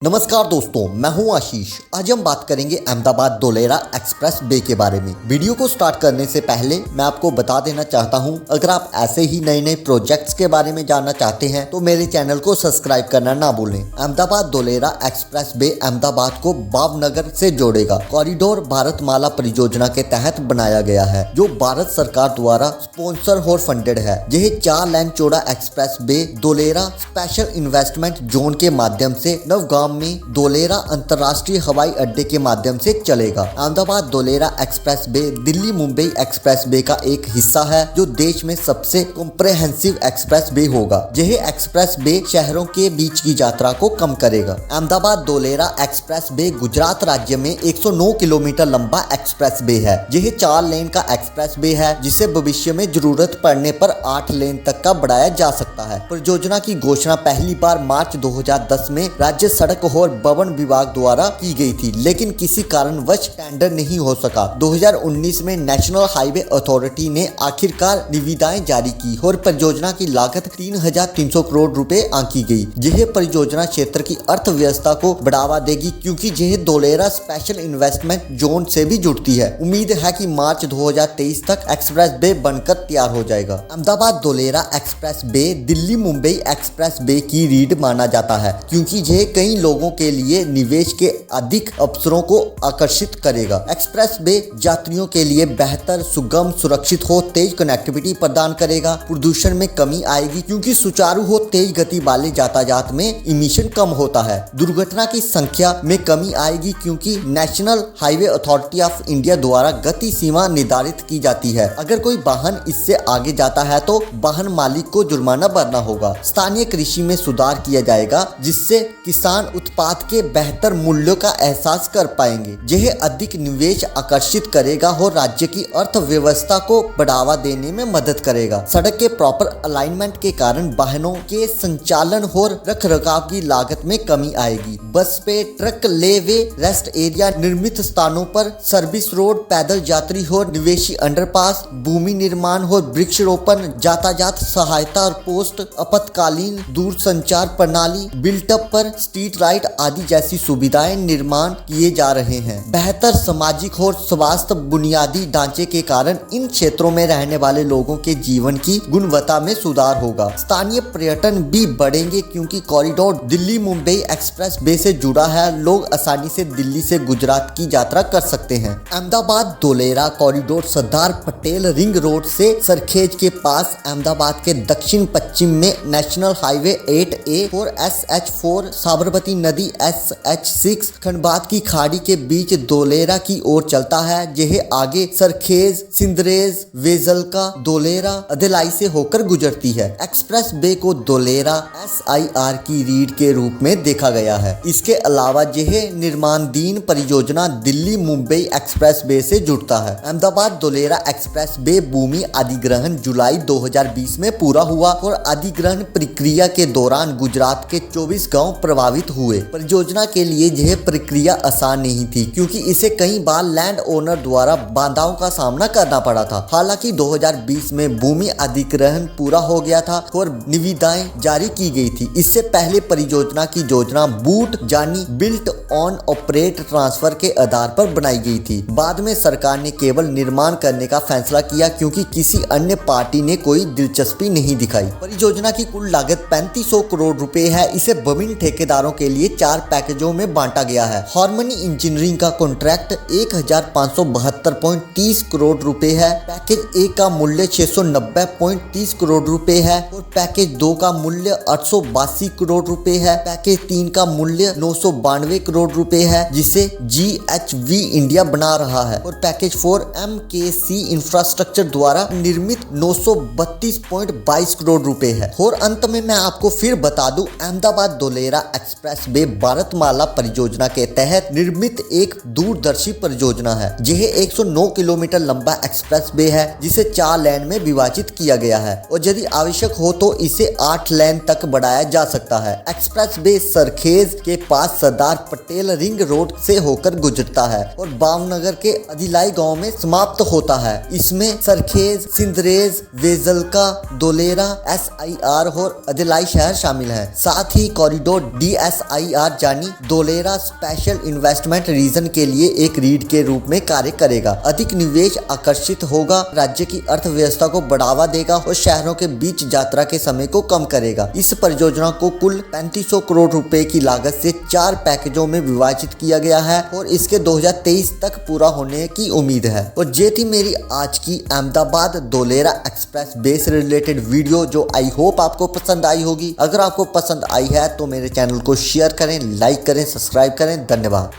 नमस्कार दोस्तों, मैं हूं आशीष। आज हम बात करेंगे अहमदाबाद धोलेरा एक्सप्रेस वे के बारे में। वीडियो को स्टार्ट करने से पहले मैं आपको बता देना चाहता हूं, अगर आप ऐसे ही नए नए प्रोजेक्ट्स के बारे में जानना चाहते हैं तो मेरे चैनल को सब्सक्राइब करना ना भूलें। अहमदाबाद धोलेरा एक्सप्रेस वे अहमदाबाद को भावनगर से जोड़ेगा। कॉरिडोर भारतमाला परियोजना के तहत बनाया गया है, जो भारत सरकार द्वारा स्पॉन्सर और फंडेड है। यह 4 लेन चौड़ा express way Dholera special investment zone के माध्यम से नवगाम में धोलेरा अंतर्राष्ट्रीय हवाई अड्डे के माध्यम से चलेगा। Ahmedabad Dholera express way Delhi Mumbai express way का एक हिस्सा है, जो देश में सबसे कॉम्प्रिहेंसिव एक्सप्रेस वे होगा। यह एक्सप्रेस वे शहरों के बीच की यात्रा को कम करेगा। अहमदाबाद धोलेरा एक्सप्रेस वे गुजरात राज्य में 109 किलोमीटर लंबा एक्सप्रेस वे है। यह 4 लेन का एक्सप्रेस वे है, जिसे भविष्य में जरूरत पड़ने पर 8 लेन तक का बढ़ाया जा सकता है। परियोजना की घोषणा पहली बार मार्च 2010 में राज्य सड़क और भवन विभाग द्वारा की गई थी, लेकिन किसी कारणवश टेंडर नहीं हो सका। 2019 में नेशनल हाईवे अथॉरिटी ने आखिरकार निविदाएं जारी की और परियोजना की लागत 3300 करोड़ रुपए आंकी गई। यह परियोजना क्षेत्र की अर्थव्यवस्था को बढ़ावा देगी, क्योंकि यह धोलेरा स्पेशल इन्वेस्टमेंट जोन से भी जुड़ती है। उम्मीद है कि मार्च 2023 तक एक्सप्रेस वे बनकर तैयार हो जाएगा। Ahmedabad Dholera express way Delhi Mumbai express way की रीढ़ माना जाता है, क्योंकि यह कई लोगों के लिए निवेश के अधिक अवसरों को आकर्षित करेगा। एक्सप्रेस वे यात्रियों के लिए बेहतर, सुगम, सुरक्षित हो तेज कनेक्टिविटी प्रदान करेगा। प्रदूषण में कमी आएगी, क्योंकि सुचारू हो तेज गति वाले यातायात में इमिशन कम होता है। दुर्घटना की संख्या में कमी आएगी, क्योंकि national highway authority of India द्वारा गति सीमा निर्धारित की जाती है। अगर कोई वाहन इससे आगे जाता है तो वाहन मालिक को जुर्माना भरना होगा। स्थानीय कृषि में सुधार किया जाएगा, जिससे किसान उत्पाद के बेहतर मूल्यों का एहसास कर पाएंगे। यह अधिक निवेश आकर्षित करेगा और राज्य की अर्थव्यवस्था को बढ़ावा देने में मदद करेगा। सड़क के प्रॉपर अलाइनमेंट के कारण वाहनों के संचालन और रखरखाव की लागत में कमी आएगी। बस पे ट्रक ले वे रेस्ट एरिया, निर्मित स्थानों पर सर्विस रोड, पैदल यात्री और निवेशी अंडरपास, भूमि निर्माण और वृक्षारोपण, यातायात सहायता और पोस्ट, आपातकालीन दूरसंचार प्रणाली, बिल्टअप पर स्ट्रीट लाइट आदि जैसी सुविधाएं निर्माण किए जा रहे हैं। बेहतर सामाजिक और स्वास्थ्य बुनियादी ढांचे के कारण इन क्षेत्रों में रहने वाले लोगों के जीवन की गुणवत्ता में सुधार होगा। स्थानीय पर्यटन भी बढ़ेंगे, क्योंकि corridor Delhi Mumbai express way से जुड़ा है। लोग आसानी से दिल्ली से गुजरात की यात्रा कर सकते हैं। Ahmedabad Dholera corridor Sardar Patel ring road से सरखेज के पास अहमदाबाद के दक्षिण पश्चिम में नेशनल हाईवे 8A और SH4 साबरमती नदी SH6 खंडबात की खाड़ी के बीच धोलेरा की ओर चलता है। यह आगे सरखेज, सिंदरेज, वेजलका, धोलेरा, अदलाई से होकर गुजरती है। एक्सप्रेस वे को धोलेरा SIR की रीढ़ के रूप में देखा गया है। इसके अलावा यह निर्माणाधीन परियोजना दिल्ली मुंबई एक्सप्रेस वे से जुड़ता है। अहमदाबाद धोलेरा एक्सप्रेस वे भूमि अधिग्रहण जुलाई 2020 में पूरा हुआ और अधिग्रहण प्रक्रिया के दौरान गुजरात के 24 गांव प्रभावित हुए। परियोजना के लिए यह प्रक्रिया आसान नहीं थी, क्योंकि इसे कई बार लैंड ओनर द्वारा बाधाओं का सामना करना पड़ा था। हालांकि 2020 में भूमि अधिग्रहण पूरा हो गया था और निविदाएं जारी की गई थी। इससे पहले परियोजना की योजना बूट यानी बिल्ट ऑन ऑपरेट ट्रांसफर के आधार पर बनाई गई थी। बाद में सरकार ने केवल निर्माण करने का फैसला किया, क्योंकि किसी अन्य पार्टी ने कोई दिलचस्पी नहीं दिखाई। परियोजना की कुल लागत 3500 करोड़ रुपए है। इसे विभिन्न ठेकेदारों के लिए 4 पैकेजों में बांटा गया है। हार्मनी इंजीनियरिंग का कॉन्ट्रैक्ट 1572.30 करोड़ रुपए है। पैकेज ए का मूल्य 690.30 करोड़ रुपए है और पैकेज 2 का मूल्य 882 करोड़ रुपए है। पैकेज 3 का मूल्य 992 करोड़ रुपए है, जिसे GHV इंडिया बना रहा है, और पैकेज 4 MKC इंफ्रास्ट्रक्चर द्वारा निर्मित 932.22 करोड़ रुपए है। और अंत में मैं आपको फिर बता दूं, अहमदाबाद धोलेरा एक्सप्रेस वे भारतमाला परियोजना के तहत निर्मित एक दूरदर्शी परियोजना है। यह 109 किलोमीटर लंबा एक्सप्रेस वे है, जिसे 4 लेन में विभाजित किया गया है, और यदि आवश्यक हो तो इसे 8 लेन तक बढ़ाया जा सकता है। एक्सप्रेस वे सरखेज के पास सरदार पटेल रिंग रोड से होकर गुजरता है और भावनगर के अदिलाई गांव में समाप्त होता है। इसमें सरखेज, सिंदरेज, वेजलका, धोलेरा, SIR और अदिलाई शहर शामिल है। साथ ही कॉरिडोर DSI IR यानी धोलेरा स्पेशल इन्वेस्टमेंट रीजन के लिए एक रीढ़ के रूप में कार्य करेगा। अधिक निवेश आकर्षित होगा, राज्य की अर्थव्यवस्था को बढ़ावा देगा और शहरों के बीच यात्रा के समय को कम करेगा। इस परियोजना को कुल 3500 करोड़ रुपए की लागत से 4 पैकेजों में विभाजित किया गया है और इसके 2023 तक पूरा होने की उम्मीद है। और ये थी मेरी आज की अहमदाबाद धोलेरा एक्सप्रेस वे से रिलेटेड वीडियो, जो आई होप आपको पसंद आई होगी। अगर आपको पसंद आई है तो मेरे चैनल को शेयर करें, लाइक करें, सब्सक्राइब करें। धन्यवाद।